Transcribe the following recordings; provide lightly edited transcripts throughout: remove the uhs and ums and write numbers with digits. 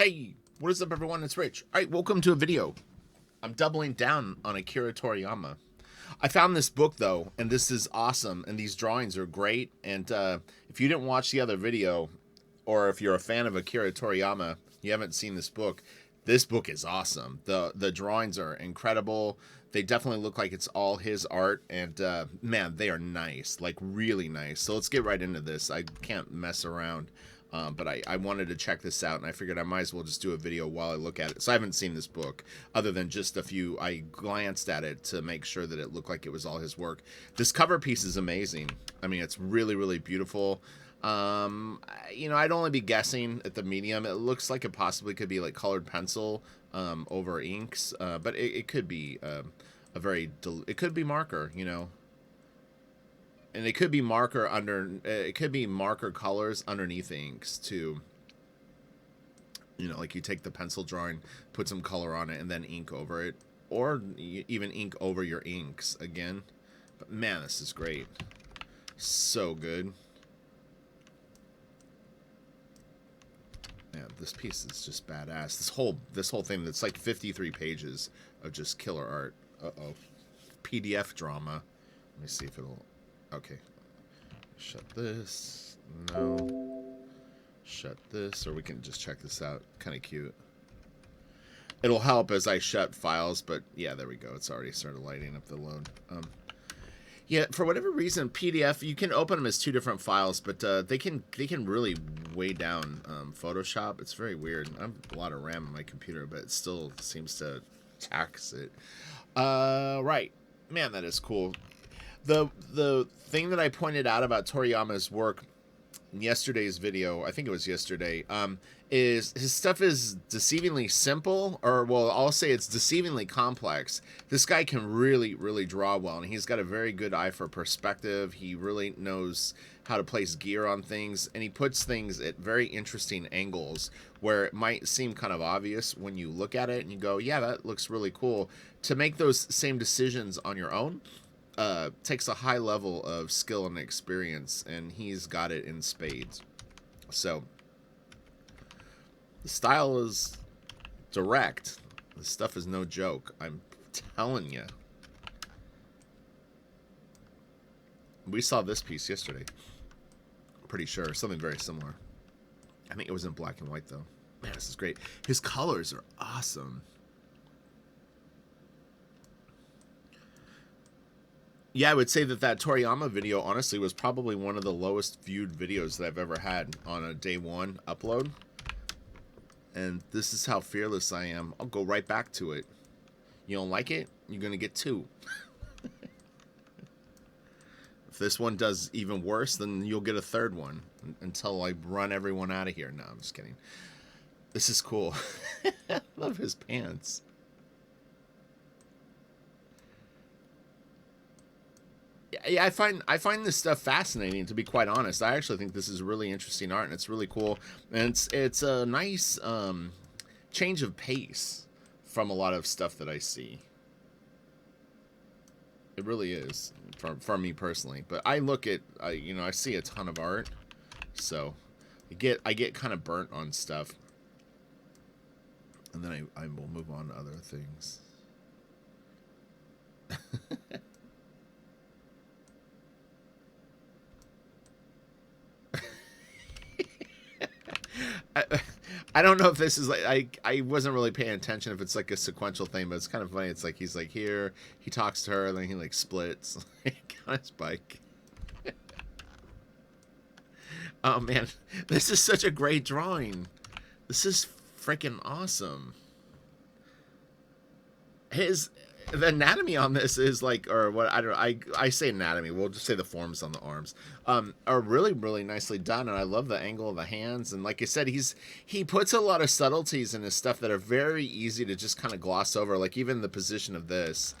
Hey, what is up everyone, it's Rich. Alright, welcome to a video. I'm doubling down on Akira Toriyama. I found this book though, and this is awesome, and these drawings are great, and if you didn't watch the other video, or if you're a fan of Akira Toriyama, you haven't seen this book is awesome. The drawings are incredible. They definitely look like it's all his art, and man, they are nice, like really nice. So let's get right into this. I can't mess around. But I wanted to check this out, and I figured I might as well just do a video while I look at it. So I haven't seen this book, other than just a few. I glanced at it to make sure that it looked like it was all his work. This cover piece is amazing. I mean, it's really, really beautiful. You know, I'd only be guessing at the medium. It looks like it possibly could be like colored pencil over inks, but it could be it could be marker, you know. And it could be marker it could be marker colors underneath inks too. You know, like you take the pencil drawing, put some color on it, and then ink over it, or even ink over your inks again. But man, this is great, so good. Man, this piece is just badass. This whole thing that's like 53 pages of just killer art. PDF drama. Let me see if it'll. Okay. Shut this. No. Shut this. Or we can just check this out. Kind of cute. It'll help as I shut files, but yeah, there we go. It's already started lighting up the load. Yeah, for whatever reason, PDF, you can open them as two different files, but they can really weigh down Photoshop. It's very weird. I have a lot of RAM on my computer, but it still seems to tax it. Right. Man, that is cool. The thing that I pointed out about Toriyama's work in yesterday's video, I think it was yesterday, is his stuff is deceivingly simple, or well, I'll say it's deceivingly complex. This guy can really, really draw well, and he's got a very good eye for perspective. He really knows how to place gear on things, and he puts things at very interesting angles where it might seem kind of obvious when you look at it and you go, yeah, that looks really cool. To make those same decisions on your own takes a high level of skill and experience, and he's got it in spades. So the style is direct. This stuff is no joke. I'm telling you. We saw this piece yesterday. I'm pretty sure. Something very similar. I think it was in black and white, though. Man, this is great. His colors are awesome. Yeah, I would say that Toriyama video, honestly, was probably one of the lowest viewed videos that I've ever had on a day one upload. And this is how fearless I am. I'll go right back to it. You don't like it? You're going to get two. If this one does even worse, then you'll get a third one until I run everyone out of here. No, I'm just kidding. This is cool. I love his pants. Yeah, I find this stuff fascinating, to be quite honest. I actually think this is really interesting art, and it's really cool, and it's a nice change of pace from a lot of stuff that I see. It really is for me personally. But I look at you know, I see a ton of art, so I get kind of burnt on stuff, and then I will move on to other things. I don't know if this is like, I wasn't really paying attention if it's like a sequential thing, but it's kind of funny. It's like he's like here, he talks to her, and then he like splits on his bike. Oh man, this is such a great drawing. This is freaking awesome. The anatomy on this is like, or what, I don't know, I say anatomy, we'll just say the forms on the arms are really, really nicely done, and I love the angle of the hands, and like I said, he puts a lot of subtleties in his stuff that are very easy to just kind of gloss over, like even the position of this,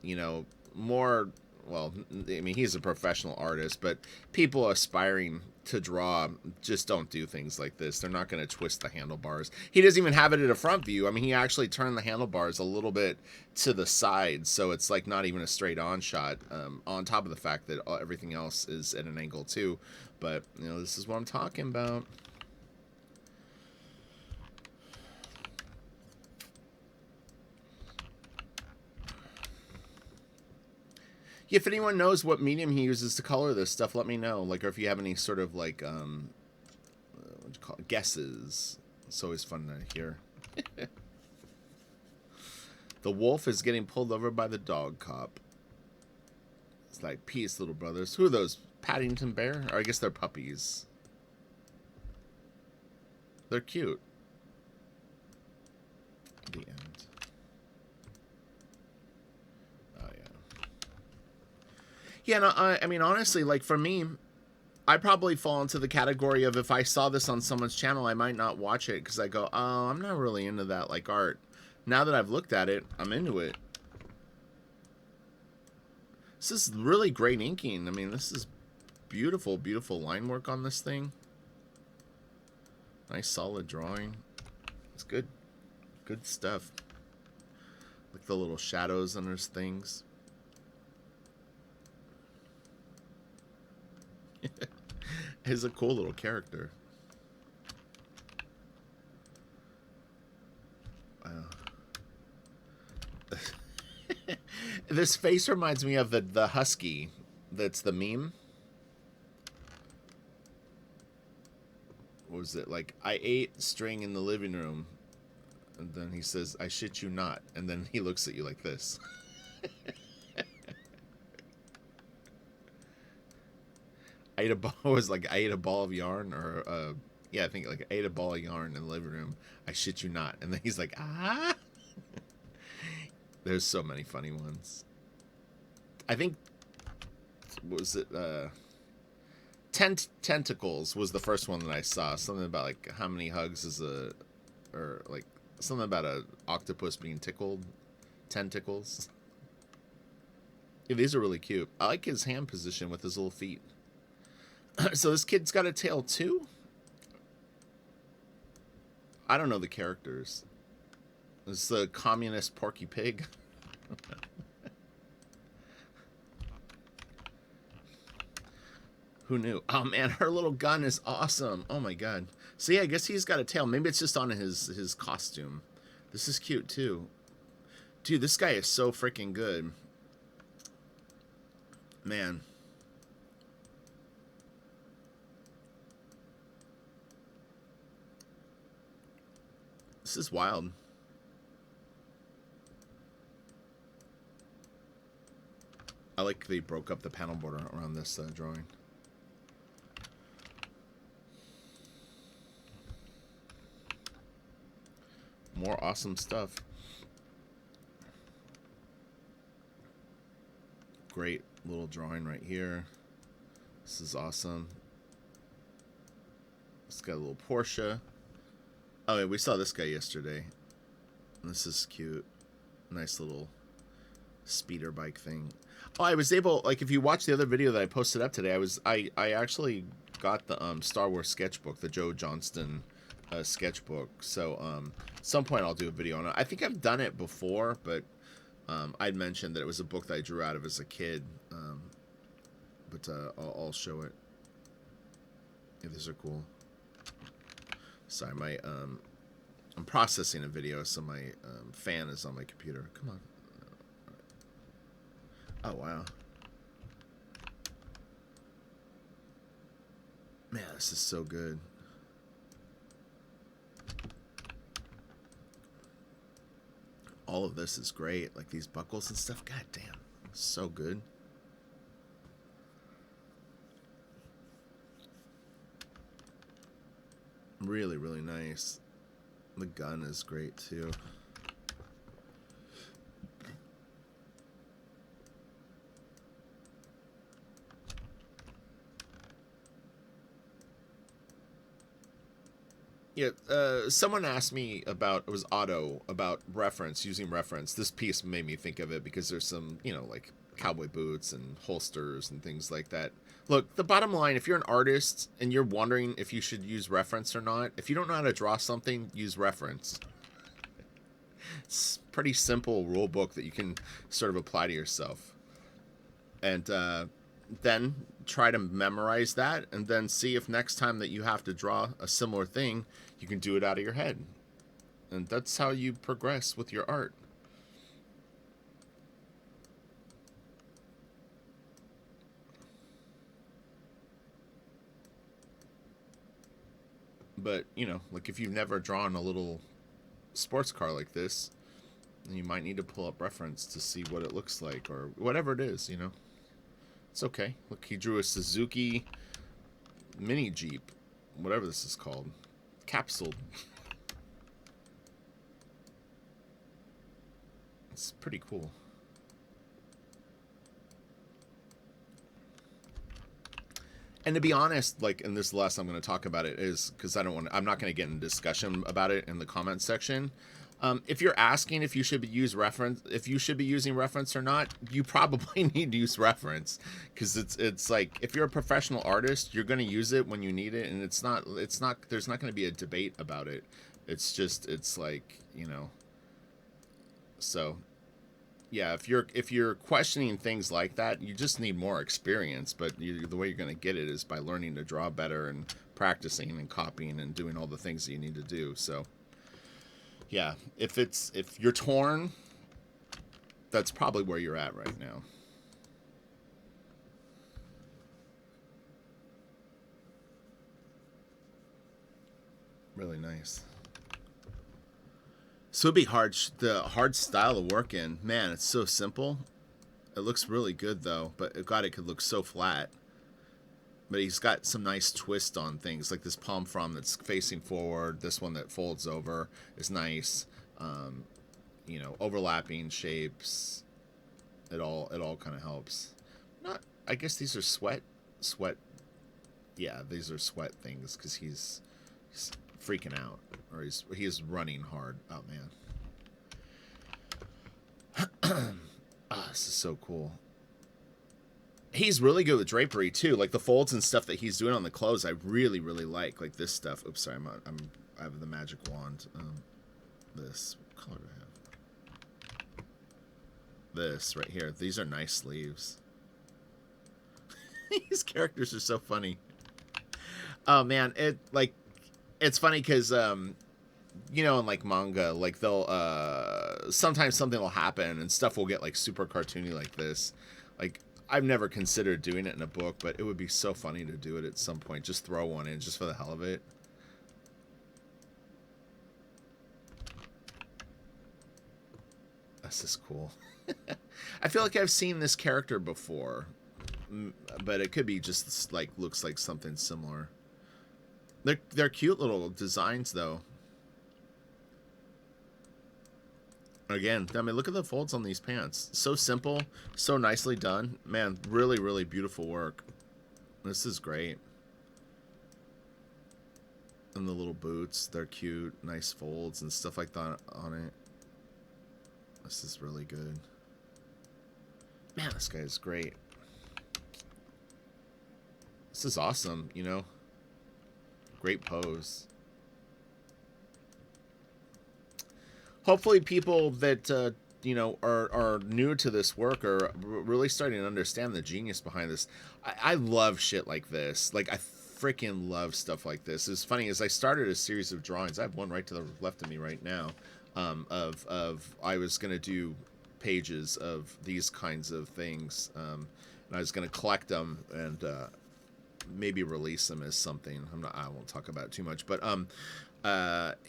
you know, more, well, I mean, he's a professional artist, but people aspiring to draw just don't do things like this. They're not going to twist the handlebars. He doesn't even have it at a front view. I mean, he actually turned the handlebars a little bit to the side, so it's like not even a straight on shot, on top of the fact that everything else is at an angle too. But, you know, this is what I'm talking about. If anyone knows what medium he uses to color this stuff, let me know. Like, or if you have any sort of like what do you call it? Guesses. It's always fun to hear. The wolf is getting pulled over by the dog cop. It's like, peace, little brothers. Who are those? Paddington Bear? Or I guess they're puppies. They're cute. The end. Oh, yeah. Yeah, no, I mean, honestly, like, for me, I probably fall into the category of if I saw this on someone's channel, I might not watch it because I go, oh, I'm not really into that, like, art. Now that I've looked at it, I'm into it. This is really great inking. I mean, this is beautiful, beautiful line work on this thing. Nice solid drawing. It's good. Good stuff. Like the little shadows under things. He's a cool little character. Wow. This face reminds me of the husky. That's the meme. What was it? Like, I ate string in the living room. And then he says, I shit you not. And then he looks at you like this. I ate a ball. Was like, I ate a ball of yarn. Or, yeah, I think like I ate a ball of yarn in the living room. I shit you not. And then he's like, ah. There's so many funny ones. I think, what was it? Tentacles was the first one that I saw. Something about like how many hugs is or like something about a octopus being tickled. Tentacles. Yeah, these are really cute. I like his hand position with his little feet. So this kid's got a tail too? I don't know the characters. It's the communist Porky Pig. Who knew? Oh man, her little gun is awesome. Oh my god. So yeah, I guess he's got a tail. Maybe it's just on his costume. This is cute too. Dude, this guy is so freaking good. Man. This is wild. I like they broke up the panel border around this drawing. More awesome stuff. Great little drawing right here. This is awesome. It's got a little Porsche. Oh, yeah, we saw this guy yesterday. This is cute. Nice little speeder bike thing. Oh, I was able, like, if you watch the other video that I posted up today, I actually got the Star Wars sketchbook, the Joe Johnston sketchbook. So at some point I'll do a video on it. I think I've done it before, but I'd mentioned that it was a book that I drew out of as a kid. But I'll show it. Yeah, these are cool. Sorry, my I'm processing a video, so my fan is on my computer. Come on. Oh wow. Man, this is so good. All of this is great. Like these buckles and stuff. God damn. So good. Really, really nice. The gun is great too. Yeah, someone asked me about, it was Otto, about reference, using reference. This piece made me think of it because there's some, you know, like cowboy boots and holsters and things like that. Look, the bottom line, if you're an artist and you're wondering if you should use reference or not, if you don't know how to draw something, use reference. It's a pretty simple rule book that you can sort of apply to yourself. And then try to memorize that and then see if next time that you have to draw a similar thing, you can do it out of your head. And that's how you progress with your art. But, you know, like if you've never drawn a little sports car like this, then you might need to pull up reference to see what it looks like or whatever it is, you know. It's okay. Look, he drew a Suzuki mini Jeep, whatever this is called. Capsule. It's pretty cool. And to be honest, like, and this is the last I'm going to talk about it is because I'm not going to get in discussion about it in the comments section. If you're asking if you should be using reference or not, you probably need to use reference because it's like if you're a professional artist, you're going to use it when you need it, and there's not going to be a debate about it. It's like, you know. So yeah, if you're questioning things like that, you just need more experience. But the way you're going to get it is by learning to draw better and practicing and copying and doing all the things that you need to do. So yeah, if you're torn, that's probably where you're at right now. Really nice. So it'd be the hard style to work in. Man, it's so simple. It looks really good though, but God, it could look so flat. But he's got some nice twist on things, like this palm frond that's facing forward. This one that folds over is nice. You know, overlapping shapes. It all kind of helps. I guess these are sweat. Yeah, these are sweat things because he's freaking out, or he is running hard. Oh man. This is so cool. He's really good with drapery too, like the folds and stuff that he's doing on the clothes. I really like this stuff. Oops, sorry, I have the magic wand. This what color do I have? This right here. These are nice sleeves. These characters are so funny. Oh man, it's funny because you know, in like manga, like they'll sometimes something will happen and stuff will get like super cartoony like this. Like I've never considered doing it in a book, but it would be so funny to do it at some point. Just throw one in just for the hell of it. This is cool. I feel like I've seen this character before, but it could be just like looks like something similar. They're cute little designs though. Again, I mean, look at the folds on these pants. So simple, so nicely done. Man, really beautiful work. This is great. And the little boots, they're cute. Nice folds and stuff like that on it. This is really good. Man, this guy is great. This is awesome, you know? Great pose. Hopefully people that you know are new to this work are really starting to understand the genius behind this. I love shit like this. Like I freaking love stuff like this. It's funny, as I started a series of drawings, I have one right to the left of me right now, of I was gonna do pages of these kinds of things, and I was gonna collect them and maybe release them as something. I won't talk about it too much, but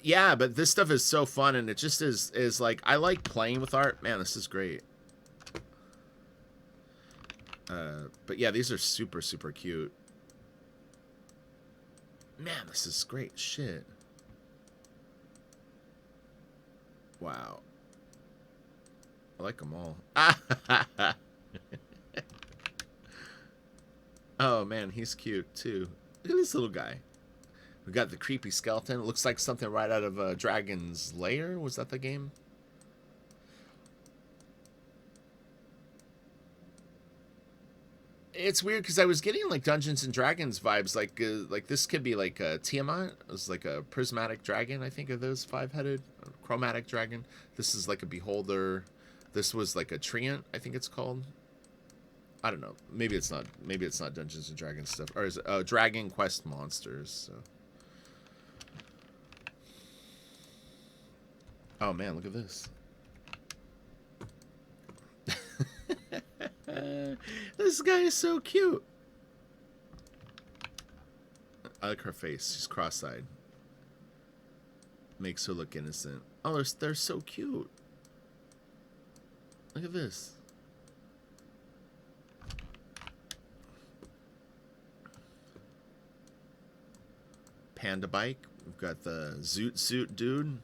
yeah, but this stuff is so fun, and it just is like, I like playing with art. Man, this is great. But yeah, these are super cute. Man, this is great shit. Wow. I like them all. Oh man, he's cute too. Look at this little guy. We got the creepy skeleton. It looks like something right out of Dragon's Lair. Was that the game? It's weird because I was getting like Dungeons and Dragons vibes. Like this could be like Tiamat. It was like a prismatic dragon. I think of those 5-headed chromatic dragon. This is like a beholder. This was like a treant, I think it's called. I don't know. Maybe it's not. Maybe it's not Dungeons and Dragons stuff. Or is it Dragon Quest Monsters? So. Oh man, look at this. This guy is so cute. I like her face. She's cross-eyed. Makes her look innocent. Oh, they're so cute. Look at this. Panda bike. We've got the zoot suit dude.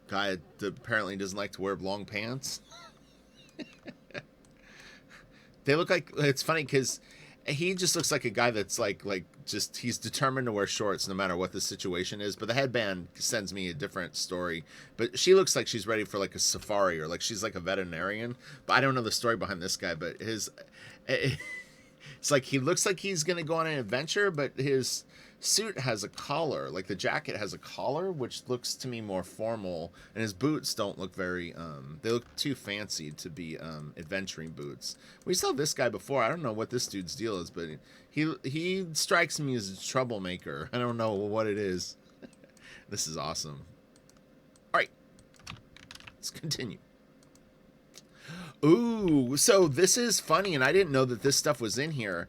Guy that apparently doesn't like to wear long pants. They look like, it's funny because he just looks like a guy that's like just he's determined to wear shorts no matter what the situation is. But the headband sends me a different story. But she looks like she's ready for like a safari, or like she's like a veterinarian. But I don't know the story behind this guy. But it's like he looks like he's gonna go on an adventure, but his suit has a collar, like the jacket has a collar, which looks to me more formal, and his boots don't look very they look too fancy to be adventuring boots. We saw this guy before. I don't know what this dude's deal is, but he strikes me as a troublemaker. I don't know what it is. This is awesome. All right, let's continue. Ooh, so this is funny, and I didn't know that this stuff was in here.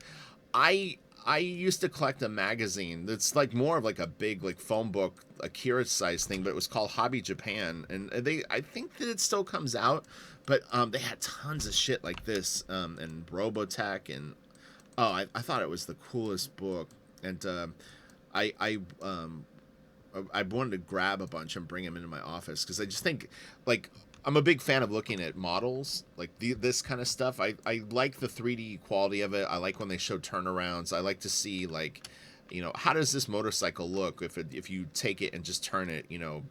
I used to collect a magazine that's like more of like a big like phone book, AKIRA size thing, but it was called Hobby Japan, and I think that it still comes out, but they had tons of shit like this, and Robotech, and I thought it was the coolest book, and I wanted to grab a bunch and bring them into my office because I just think like I'm a big fan of looking at models, like this kind of stuff. I like the 3D quality of it. I like when they show turnarounds. I like to see, like, you know, how does this motorcycle look if you take it and just turn it, you know,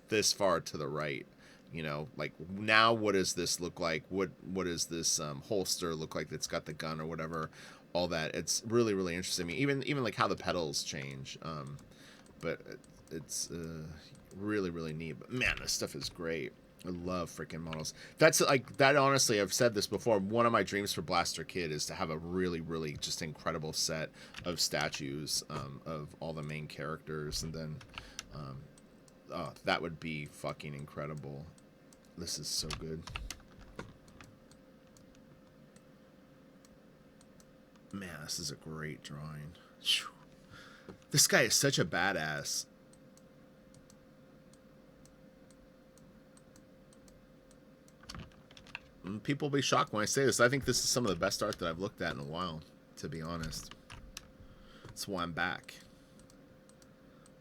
this far to the right. You know, like now what does this look like? What does this holster look like that's got the gun or whatever? All that. It's really, really interesting. I mean, even like how the pedals change. But it's really, really neat. But man, this stuff is great. I love freaking models. That's like that. Honestly, I've said this before. One of my dreams for Blaster Kid is to have a really, really just incredible set of statues of all the main characters, and then that would be fucking incredible. This is so good. Man, this is a great drawing. This guy is such a badass. People will be shocked when I say this. I think this is some of the best art that I've looked at in a while, to be honest. That's why I'm back.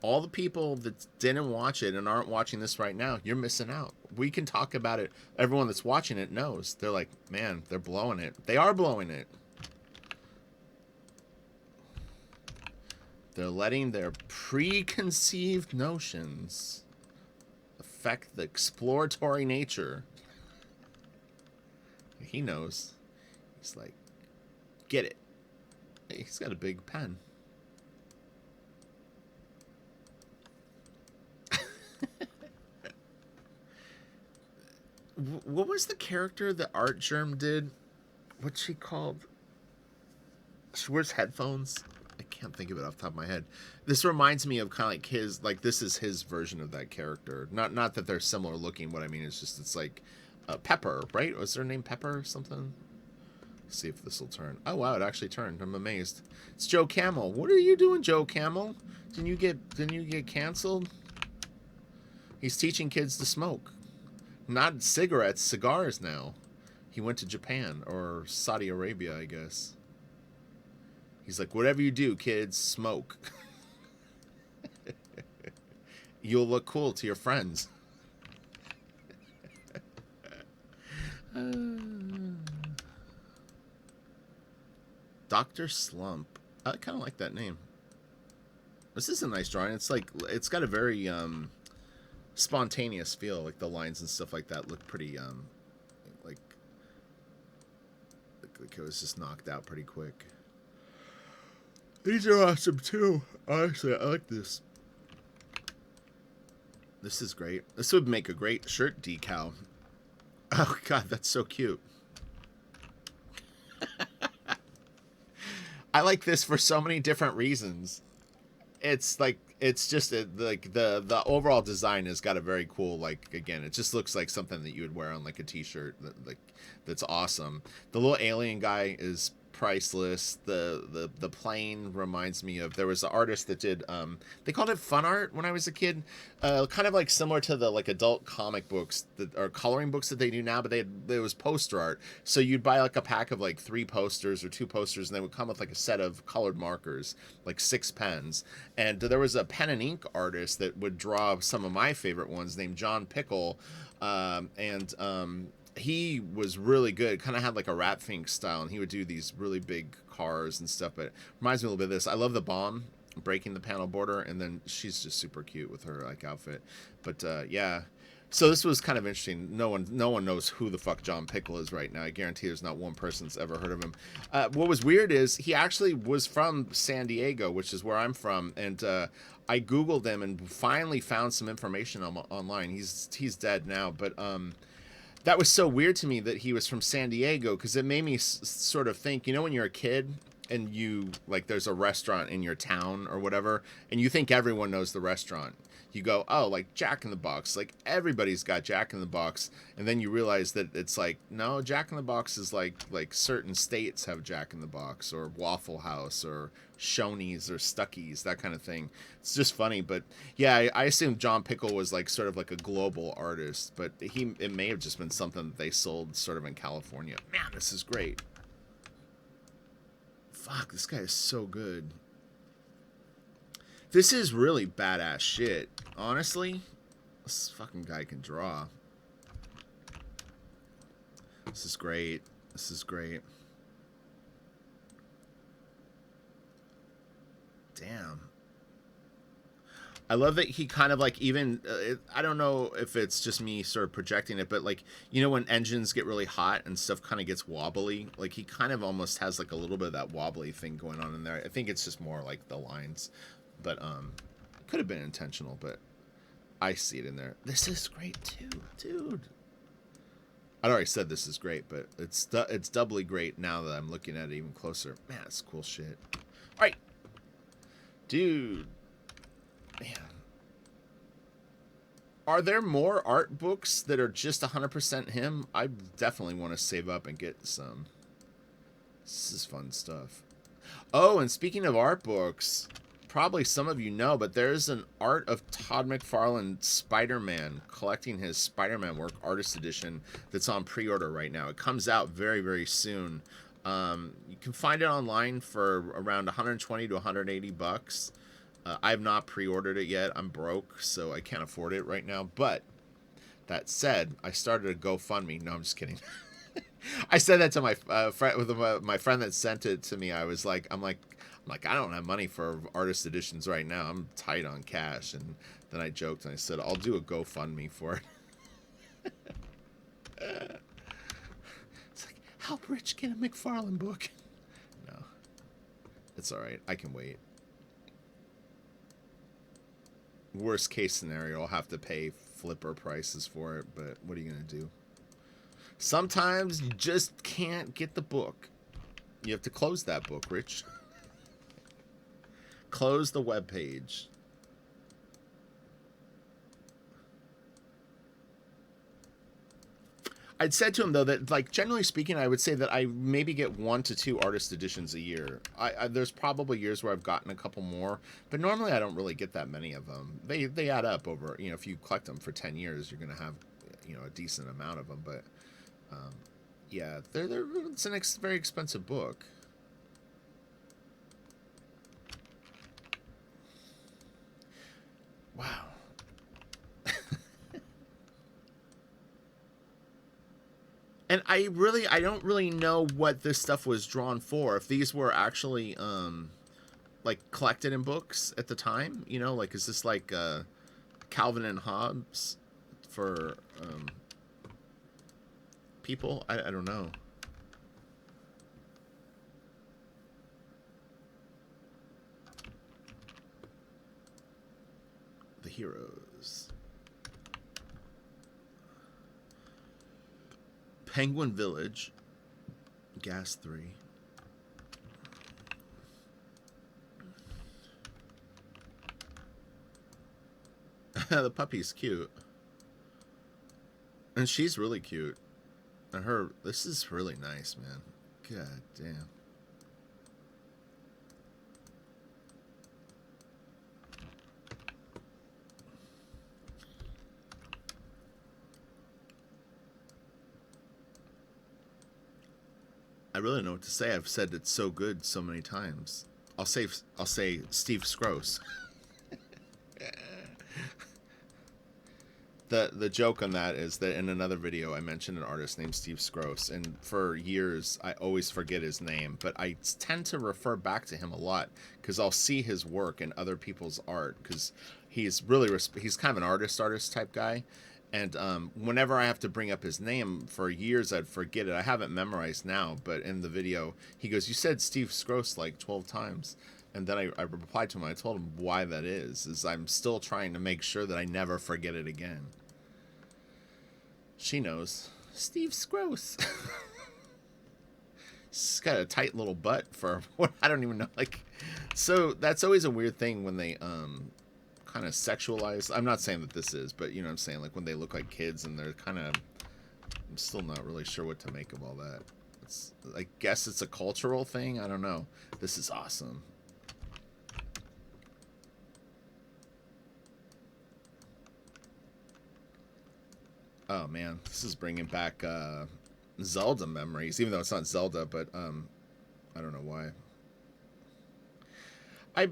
All the people that didn't watch it and aren't watching this right now, you're missing out. We can talk about it. Everyone that's watching it knows. They're like, man, they're blowing it. They are blowing it. They're letting their preconceived notions affect the exploratory nature. He knows. He's like, get it. Hey, he's got a big pen. What was the character that Art Germ did? What's she called? She wears headphones. I can't think of it off the top of my head. This reminds me of kind of like his, like this is his version of that character. Not that they're similar looking. What I mean is just it's like Pepper, right? Was her name Pepper or something? Let's see if this will turn. Oh wow, it actually turned. I'm amazed. It's Joe Camel. What are you doing, Joe Camel? Didn't you get canceled? He's teaching kids to smoke. Not cigarettes, cigars now. He went to Japan or Saudi Arabia, I guess. He's like, whatever you do, kids, smoke. You'll look cool to your friends. Dr. Slump. I kind of like that name. This is a nice drawing. It's like, it's got a very spontaneous feel. Like the lines and stuff like that look pretty like it was just knocked out pretty quick. These are awesome too. Honestly, I like this. This is great. This would make a great shirt decal. Oh god, that's so cute. I like this for so many different reasons. It's like, it's just like the overall design has got a very cool, like, again, it just looks like something that you would wear on like a t-shirt, like that's awesome. The little alien guy is priceless. The plane reminds me of, there was an artist that did they called it fun art when I was a kid, kind of like similar to the like adult comic books that are coloring books that they do now, but there was poster art. So you'd buy like a pack of like 3 posters or 2 posters, and they would come with like a set of colored markers, like 6 pens. And there was a pen and ink artist that would draw some of my favorite ones named John Pickle, and he was really good. Kind of had like a Rat Fink style, and he would do these really big cars and stuff. But it reminds me a little bit of this. I love the bomb breaking the panel border, and then she's just super cute with her like outfit. But yeah, so this was kind of interesting. No one knows who the fuck John Pickle is right now. I guarantee there's not one person that's ever heard of him. What was weird is he actually was from San Diego, which is where I'm from, and I googled him and finally found some information online. He's dead now, but that was so weird to me that he was from San Diego, because it made me sort of think, you know, when you're a kid and you, like, there's a restaurant in your town or whatever, and you think everyone knows the restaurant. You go, oh, like Jack in the Box. Like, everybody's got Jack in the Box. And then you realize that it's like, no, Jack in the Box is like certain states have Jack in the Box, or Waffle House, or Shoney's, or Stuckey's, that kind of thing. It's just funny. But yeah, I assume John Pickle was like sort of like a global artist, but it may have just been something that they sold sort of in California. Man, this is great. Fuck, this guy is so good. This is really badass shit. Honestly, this fucking guy can draw. This is great. This is great. Damn. I love that he kind of like even, I don't know if it's just me sort of projecting it, but like, you know, when engines get really hot and stuff kind of gets wobbly, like he kind of almost has like a little bit of that wobbly thing going on in there. I think it's just more like the lines, but it could have been intentional, but I see it in there. This is great too, dude. I already said this is great, but it's doubly great now that I'm looking at it even closer. Man, it's cool shit. All right, dude. Man. Are there more art books that are just 100% him? I definitely want to save up and get some. This is fun stuff. Oh, and speaking of art books, probably some of you know, but there's an Art of Todd McFarlane Spider-Man, collecting his Spider-Man work, artist edition, that's on pre-order right now. It comes out very, very soon. You can find it online for around 120 to 180 bucks. I have not pre-ordered it yet. I'm broke, so I can't afford it right now. But that said, I started a GoFundMe. No, I'm just kidding. I said that to my my friend that sent it to me. I'm like, I don't have money for artist editions right now. I'm tight on cash. And then I joked and I said, I'll do a GoFundMe for it. It's like, help Rich get a McFarlane book. No, it's all right. I can wait. Worst case scenario, I'll have to pay flipper prices for it, but what are you going to do? Sometimes you just can't get the book. You have to close that book, Rich. Close the web page. I'd said to him, though, that, like, generally speaking, I would say that I maybe get 1 to 2 artist editions a year. There's probably years where I've gotten a couple more, but normally I don't really get that many of them. They add up over, you know, if you collect them for 10 years, you're going to have, you know, a decent amount of them. But, yeah, it's a very expensive book. Wow. And I don't really know what this stuff was drawn for. If these were actually, like, collected in books at the time, you know, like, is this like Calvin and Hobbes for people? I don't know. The Heroes. Penguin Village. Gas 3. The puppy's cute. And she's really cute. And this is really nice, man. God damn. I really don't know what to say. I've said it's so good so many times. I'll say Steve Scrose. The joke on that is that in another video I mentioned an artist named Steve Scrose, and for years I always forget his name, but I tend to refer back to him a lot because I'll see his work in other people's art, because he's kind of an artist type guy, and whenever I have to bring up his name, for years I'd forget it. I haven't memorized now, but in the video he goes, "You said Steve Scrose like 12 times." And then I replied to him. I told him why that is I'm still trying to make sure that I never forget it again. She knows. Steve Scrose. She's got a tight little butt for what, I don't even know. Like, so that's always a weird thing when they kind of sexualize. I'm not saying that this is, but you know what I'm saying, like when they look like kids and they're kind of, I'm still not really sure what to make of all that. I guess it's a cultural thing. I don't know. This is awesome. Oh man, this is bringing back Zelda memories, even though it's not Zelda, but I don't know why. I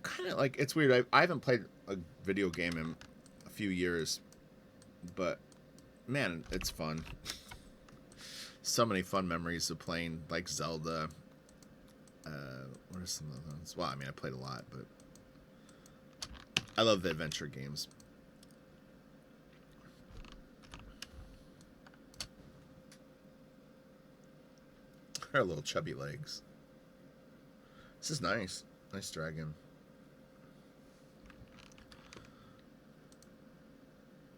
kind of like, it's weird. I haven't played a video game in a few years, but man, it's fun. So many fun memories of playing like Zelda. What are some of those? Well, I mean, I played a lot, but I love the adventure games. Her little chubby legs. This is nice. Nice dragon.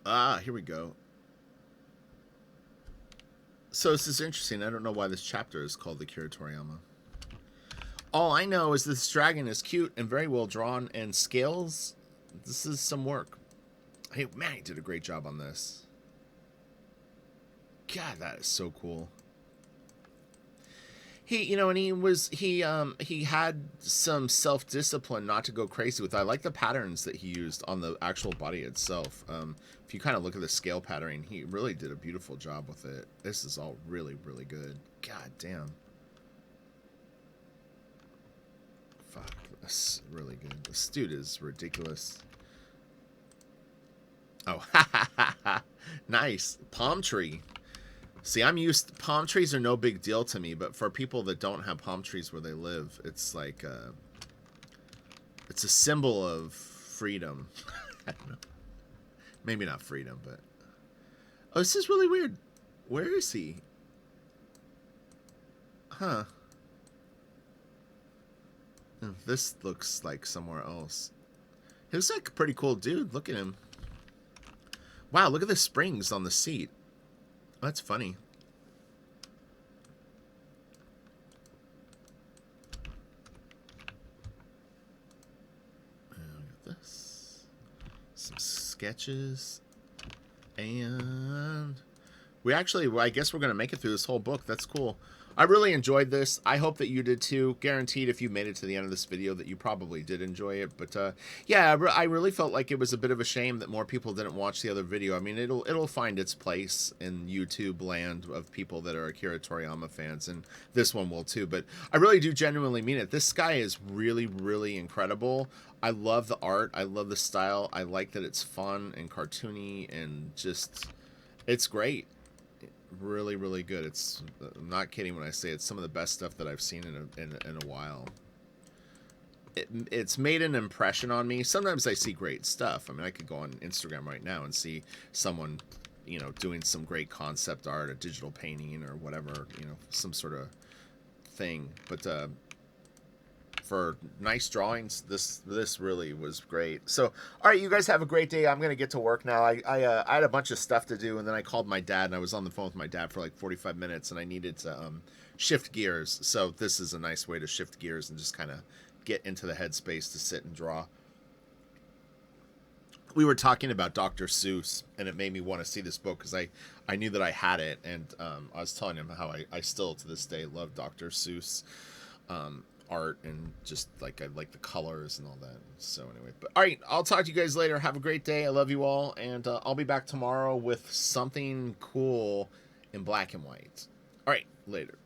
Ah, here we go. So this is interesting. I don't know why this chapter is called AKIRA Toriyama. All I know is this dragon is cute and very well drawn, and scales. This is some work. Hey, man, he did a great job on this. God, that is so cool. He, you know, and he had some self-discipline not to go crazy with it. I like the patterns that he used on the actual body itself. If you kind of look at the scale patterning, he really did a beautiful job with it. This is all really, really good. God damn. Fuck, that's really good. This dude is ridiculous. Oh, ha ha ha ha. Nice. Palm tree. See, I'm used to, palm trees are no big deal to me, but for people that don't have palm trees where they live, it's like it's a symbol of freedom. I don't know. Maybe not freedom, but oh, this is really weird. Where is he? Huh. This looks like somewhere else. He looks like a pretty cool dude. Look at him. Wow, look at the springs on the seat. That's funny. Got this. Some sketches. And we actually, well, I guess we're going to make it through this whole book. That's cool. I really enjoyed this. I hope that you did too. Guaranteed if you made it to the end of this video that you probably did enjoy it. But yeah, I really felt like it was a bit of a shame that more people didn't watch the other video. I mean, it'll find its place in YouTube land of people that are Akira Toriyama fans, and this one will too. But I really do genuinely mean it. This guy is really, really incredible. I love the art. I love the style. I like that it's fun and cartoony and just, it's great. Really, really good. It's, I'm not kidding when I say it's some of the best stuff that I've seen in a while. It's made an impression on me. Sometimes I see great stuff. I mean, I could go on Instagram right now and see someone, you know, doing some great concept art, a digital painting or whatever, you know, some sort of thing. But for nice drawings, this really was great. So, all right, you guys have a great day. I'm gonna get to work now. I had a bunch of stuff to do, and then I called my dad, and I was on the phone with my dad for like 45 minutes, and I needed to shift gears. So this is a nice way to shift gears and just kind of get into the headspace to sit and draw. We were talking about Dr. Seuss, and it made me want to see this book because I knew that I had it, and I was telling him how I still to this day love Dr. Seuss art, and just like I like the colors and all that. So anyway, but all right, I'll talk to you guys later. Have a great day. I love you all, and I'll be back tomorrow with something cool in black and white. All right, later.